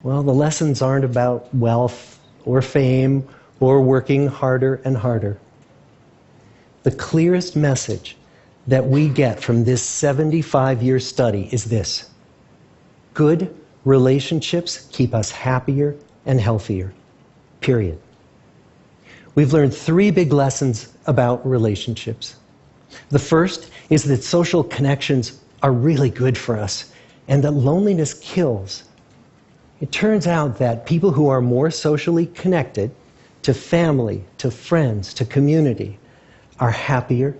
Well, the lessons aren't about wealth or fame or working harder and harder. The clearest message that we get from this 75-year study is this: good relationships keep us happier and healthier, period. We've learned 3 big lessons about relationships. The first is that social connections are really good for us and that loneliness kills. It turns out that people who are more socially connected to family, to friends, to community are happier,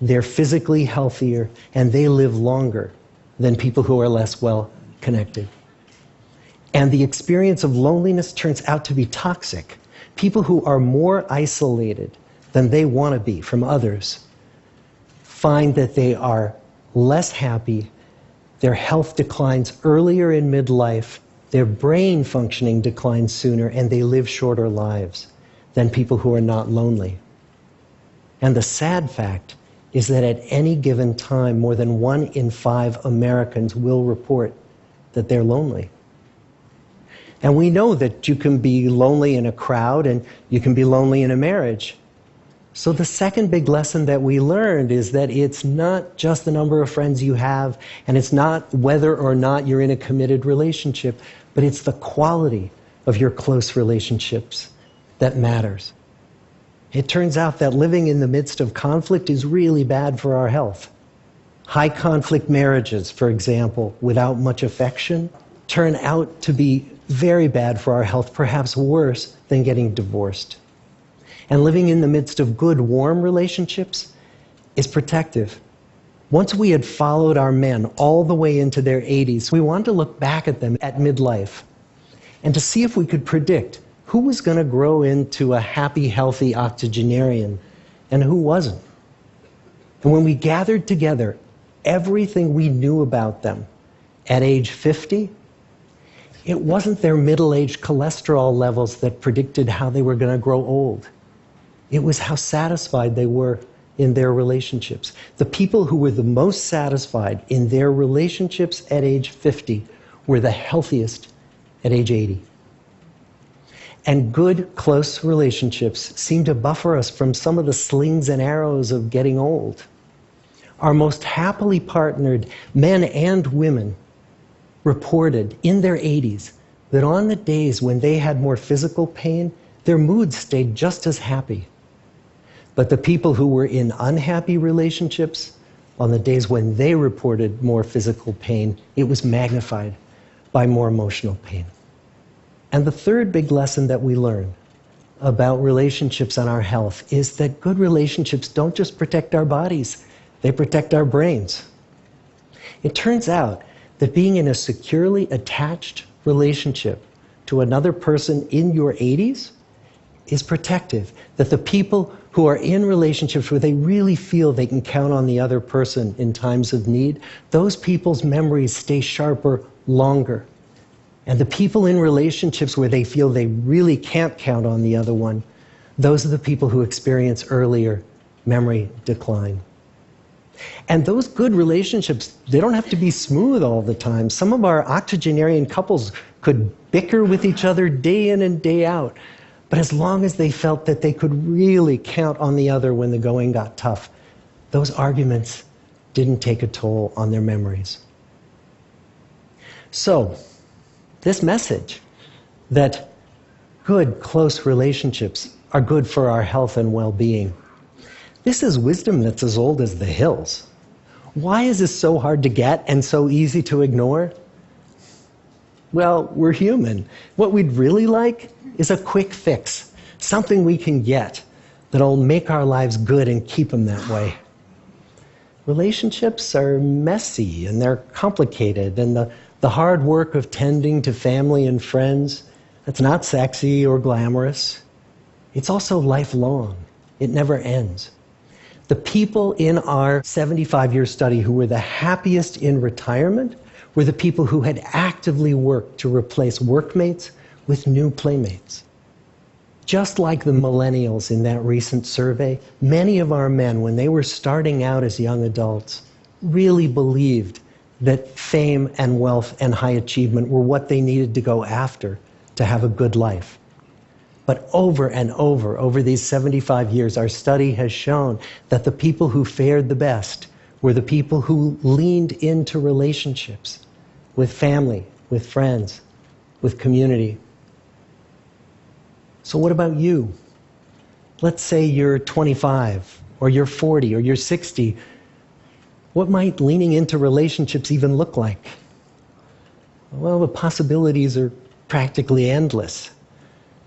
they're physically healthier, and they live longer than people who are less well connected. And the experience of loneliness turns out to be toxic. People who are more isolated than they want to be from others find that they are less happy, their health declines earlier in midlife, their brain functioning declines sooner, and they live shorter lives than people who are not lonely. And the sad fact is that at any given time, more than 1 in 5 Americans will report that they're lonely. And we know that you can be lonely in a crowd and you can be lonely in a marriage. So the second big lesson that we learned is that it's not just the number of friends you have, and it's not whether or not you're in a committed relationship, but it's the quality of your close relationships that matters. It turns out that living in the midst of conflict is really bad for our health. High conflict marriages, for example, without much affection, turn out to be very bad for our health, perhaps worse than getting divorced. And living in the midst of good, warm relationships is protective. Once we had followed our men all the way into their 80s, we wanted to look back at them at midlife and to see if we could predict who was going to grow into a happy, healthy octogenarian and who wasn't. And when we gathered together everything we knew about them at age 50, it wasn't their middle-aged cholesterol levels that predicted how they were going to grow old. It was how satisfied they were in their relationships. The people who were the most satisfied in their relationships at age 50 were the healthiest at age 80. And good, close relationships seem to buffer us from some of the slings and arrows of getting old. Our most happily partnered men and women reported in their 80s that on the days when they had more physical pain, their moods stayed just as happy. But the people who were in unhappy relationships, on the days when they reported more physical pain, it was magnified by more emotional pain. And the third big lesson that we learn about relationships and our health is that good relationships don't just protect our bodies, they protect our brains. It turns out that being in a securely attached relationship to another person in your 80s is protective. That the people who are in relationships where they really feel they can count on the other person in times of need, those people's memories stay sharper longer. And the people in relationships where they feel they really can't count on the other one, those are the people who experience earlier memory decline. And those good relationships, they don't have to be smooth all the time. Some of our octogenarian couples could bicker with each other day in and day out. But as long as they felt that they could really count on the other when the going got tough, those arguments didn't take a toll on their memories. So, this message that good, close relationships are good for our health and well-being, this is wisdom that's as old as the hills. Why is this so hard to get and so easy to ignore? Well, we're human. What we'd really like is a quick fix, something we can get that'll make our lives good and keep them that way. Relationships are messy and they're complicated, and the hard work of tending to family and friends, that's not sexy or glamorous. It's also lifelong. It never ends. The people in our 75-year study who were the happiest in retirement were the people who had actively worked to replace workmates with new playmates. Just like the millennials in that recent survey, many of our men, when they were starting out as young adults, really believed that fame and wealth and high achievement were what they needed to go after to have a good life. But over and over these 75 years, our study has shown that the people who fared the best were the people who leaned into relationships with family, with friends, with community. So what about you? Let's say you're 25, or you're 40, or you're 60. What might leaning into relationships even look like? Well, the possibilities are practically endless.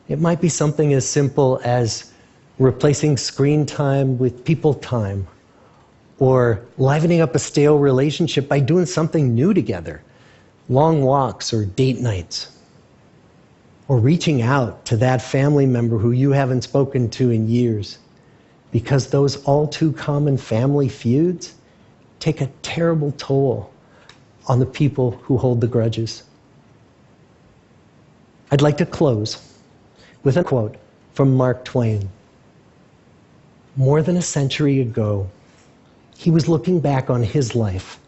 It might be something as simple as replacing screen time with people time, or livening up a stale relationship by doing something new together, long walks or date nights, or reaching out to that family member who you haven't spoken to in years, because those all too common family feuds take a terrible toll on the people who hold the grudges. I'd like to close with a quote from Mark Twain. More than a century ago, he was looking back on his life,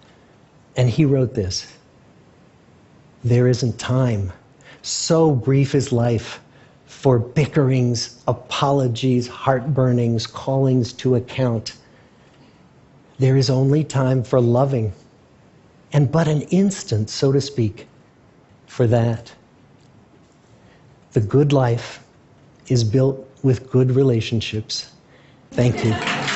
and he wrote this: "There isn't time, so brief is life, for bickerings, apologies, heartburnings, callings to account. There is only time for loving, and but an instant, so to speak, for that." The good life is built with good relationships. Thank you.